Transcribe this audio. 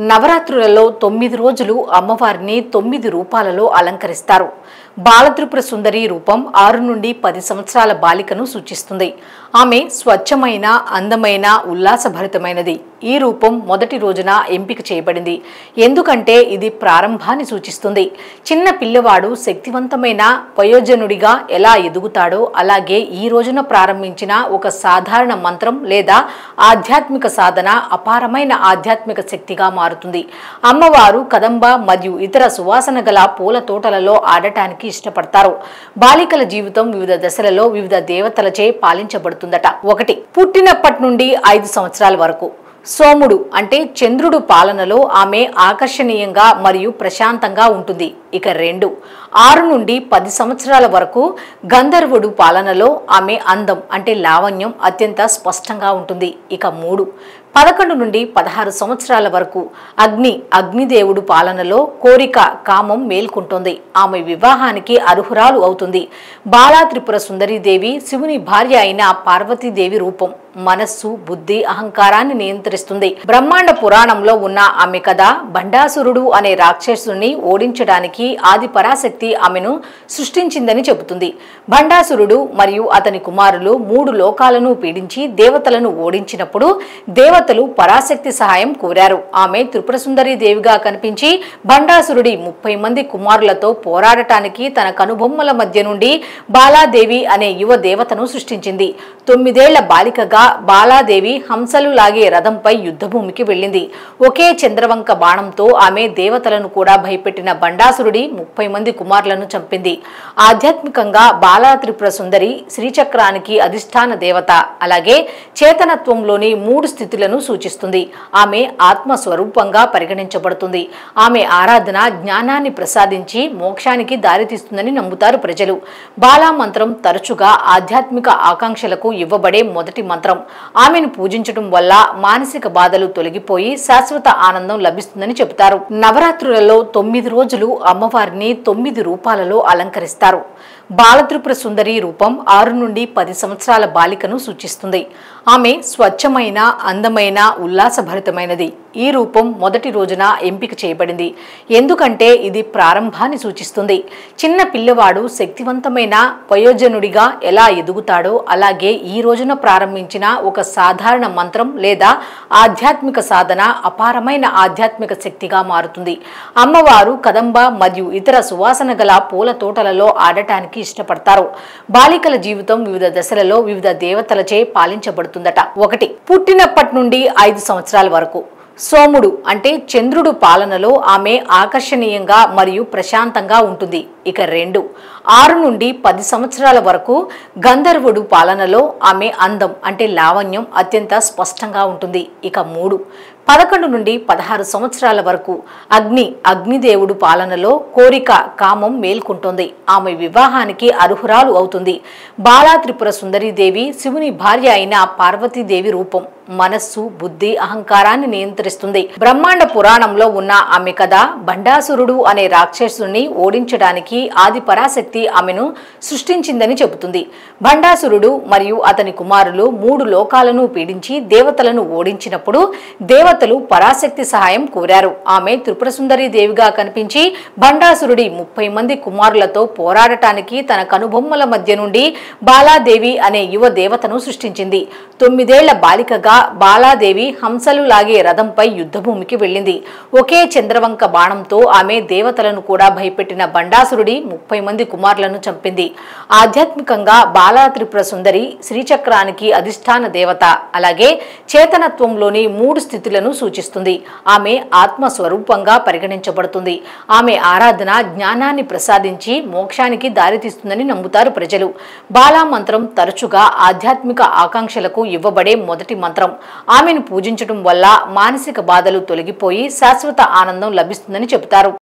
నవరాత్రులలో 9 రోజులు అమ్మవారిని 9 రూపాలలో అలంకరిస్తారు. బాలత్రిపుర సుందరి రూపం 6 నుండి 10 సంవత్సరాల బాలికను సూచిస్తుంది. ఆమె స్వచ్ఛమైన, అందమైన, ఉల్లాసభరితమైనది. ఈ రూపం మొదటి రోజున ఎంపిక చేయబడింది. ఎందుకంటే ఇది ప్రారంభాన్ని సూచిస్తుంది. చిన్న పిల్లవాడు శక్తివంతమైన వయోజనుడిగా ఎలా ఎదుగుతాడో అలాగే ఈ రోజున ప్రారంభించిన ఒక సాధారణ మంత్రం లేదా ఆధ్యాత్మిక సాధన అపారమైన ఆధ్యాత్మిక శక్తిగా మారుతుంది. అమ్మవారు కదంబ మరియు ఇతర సువాసన గల పూల తోటలలో ఆడటానికి ఇష్టపడతారు. బాలికల జీవితం వివిధ దశలలో వివిధ దేవతలచే పాలించబడుతుందట. 1. పుట్టినప్పటి నుండి 5 సంవత్సరాల వరకు. సోముడు అంటే చంద్రుడు పాలనలో ఆమె ఆకర్షణీయంగా మరియు ప్రశాంతంగా ఉంటుంది. ఇక 2. 6 నుండి 10 సంవత్సరాల వరకు గంధర్వుడు పాలనలో ఆమె అందం అంటే లావణ్యం అత్యంత స్పష్టంగా ఉంటుంది. ఇక 3. 11 నుండి 16 సంవత్సరాల వరకు అగ్నిదేవుడు పాలనలో కోరిక, కామం మేల్కొంటుంది. ఆమె వివాహానికి అర్హురాలు అవుతుంది. బాలా త్రిపుర సుందరీదేవి శివుని భార్య అయిన పార్వతీదేవి రూపం. మనస్సు, బుద్ధి, అహంకారాన్ని నియంత్రిస్తుంది. బ్రహ్మాండ పురాణంలో ఉన్న ఆమె కథ భండాసురుడు అనే రాక్షసుని ఓడించడానికి ఆది పరాశక్తి ఆమెను సృష్టించిందని చెబుతుంది. భండాసురుడు మరియు అతని కుమారులు 3 లోకాలను పీడించి దేవతలను ఓడించినప్పుడు దేవతలు పరాశక్తి సహాయం కోరారు. ఆమె త్రిపుర సుందరి దేవిగా కనిపించి భండాసురుడి 30 మంది కుమారులతో పోరాడటానికి తన కనుబొమ్మల మధ్య నుండి బాలాదేవి అనే యువ దేవతను సృష్టించింది. 9 ఏళ్ల బాలికగా బాలాదేవి హంసలు లాగే రథంపై యుద్ధభూమికి వెళ్ళింది. ఒకే చంద్రవంక బాణంతో ఆమె దేవతలను కూడా భయపెట్టిన భండాసురుడి 30 మంది కుమారులను చంపింది. ఆధ్యాత్మికంగా బాలా త్రిపుర సుందరి శ్రీచక్రానికి అధిష్టాన దేవత. అలాగే చేతనత్వంలోని 3 స్థితులను సూచిస్తుంది. ఆమె ఆత్మస్వరూపంగా పరిగణించబడుతుంది. ఆమె ఆరాధన జ్ఞానాన్ని ప్రసాదించి మోక్షానికి దారితీస్తుందని నమ్ముతారు ప్రజలు. బాలా మంత్రం తరచుగా ఆధ్యాత్మిక ఆకాంక్షలకు ఇవ్వబడే మొదటి మంత్రం. ఆమెను పూజించడం వల్ల మానసిక బాధలు తొలగిపోయి శాశ్వత ఆనందం లభిస్తుందని చెబుతారు. నవరాత్రులలో 9 రోజులు అమ్మవారిని 9 రూపాలలో అలంకరిస్తారు. బాలత్రిపుర సుందరి రూపం 6 నుండి 10 సంవత్సరాల బాలికను సూచిస్తుంది. ఆమె స్వచ్ఛమైన, అందమైన, ఉల్లాసభరితమైనది. ఈ రూపం మొదటి రోజున ఎంపిక చేయబడింది. ఎందుకంటే ఇది ప్రారంభాన్ని సూచిస్తుంది. చిన్న పిల్లవాడు శక్తివంతమైన వయోజనుడిగా ఎలా ఎదుగుతాడో అలాగే ఈ రోజున ప్రారంభించిన ఒక సాధారణ మంత్రం లేదా ఆధ్యాత్మిక సాధన అపారమైన ఆధ్యాత్మిక శక్తిగా మారుతుంది. అమ్మవారు కదంబ మరియు ఇతర సువాసన గల పూల తోటలలో ఆడటానికి ఇష్టపడతారు. బాలికల జీవితం వివిధ దశలలో వివిధ దేవతలచే పాలించబడుతుందట. 1. పుట్టినప్పటి నుండి 5 సంవత్సరాల వరకు. సోముడు అంటే చంద్రుడు పాలనలో ఆమె ఆకర్షణీయంగా మరియు ప్రశాంతంగా ఉంటుంది. ఇక 2. 6 నుండి 10 సంవత్సరాల వరకు గంధర్వుడు పాలనలో ఆమె అందం అంటే లావణ్యం అత్యంత స్పష్టంగా ఉంటుంది. ఇక 3. 11 నుండి 16 సంవత్సరాల వరకు అగ్నిదేవుడు పాలనలో కోరిక, కామం మేల్కొంటుంది. ఆమె వివాహానికి అర్హురాలు అవుతుంది. బాలా త్రిపుర సుందరీదేవి శివుని భార్య అయిన పార్వతీదేవి రూపం. మనస్సు, బుద్ధి, అహంకారాన్ని నియంత్రిస్తుంది. బ్రహ్మాండ పురాణంలో ఉన్న ఆమె కథ భండాసురుడు అనే రాక్షసుని ఓడించడానికి ఆది పరాశక్తి ఆమెను సృష్టించిందని చెబుతుంది. భండాసురుడు మరియు అతని కుమారులు 3 లోకాలను పీడించి దేవతలను ఓడించినప్పుడు దేవతలు పరాశక్తి సహాయం కోరారు. ఆమె త్రిపుర సుందరి దేవిగా కనిపించి భండాసురుడి 30 మంది కుమారులతో పోరాడటానికి తన కనుబొమ్మల మధ్య నుండి బాలాదేవి అనే యువ దేవతను సృష్టించింది. 9 ఏళ్ల బాలికగా బాలాదేవి హంసలు లాగే రథంపై యుద్ధభూమికి వెళ్ళింది. ఒకే చంద్రవంక బాణంతో ఆమె దేవతలను కూడా భయపెట్టిన భండాసురుడి 30 మంది కుమారులను చంపింది. ఆధ్యాత్మికంగా బాలా త్రిపుర సుందరి శ్రీచక్రానికి అధిష్టాన దేవత. అలాగే చేతనత్వంలోని 3 స్థితులను సూచిస్తుంది. ఆమె ఆత్మస్వరూపంగా పరిగణించబడుతుంది. ఆమె ఆరాధన జ్ఞానాన్ని ప్రసాదించి మోక్షానికి దారితీస్తుందని నమ్ముతారు ప్రజలు. బాలా మంత్రం తరచుగా ఆధ్యాత్మిక ఆకాంక్షలకు ఇవ్వబడే మొదటి మంత్రం. ఆమెను పూజించడం వల్ల మానసిక బాధలు తొలగిపోయి శాశ్వత ఆనందం లభిస్తుందని చెబుతారు.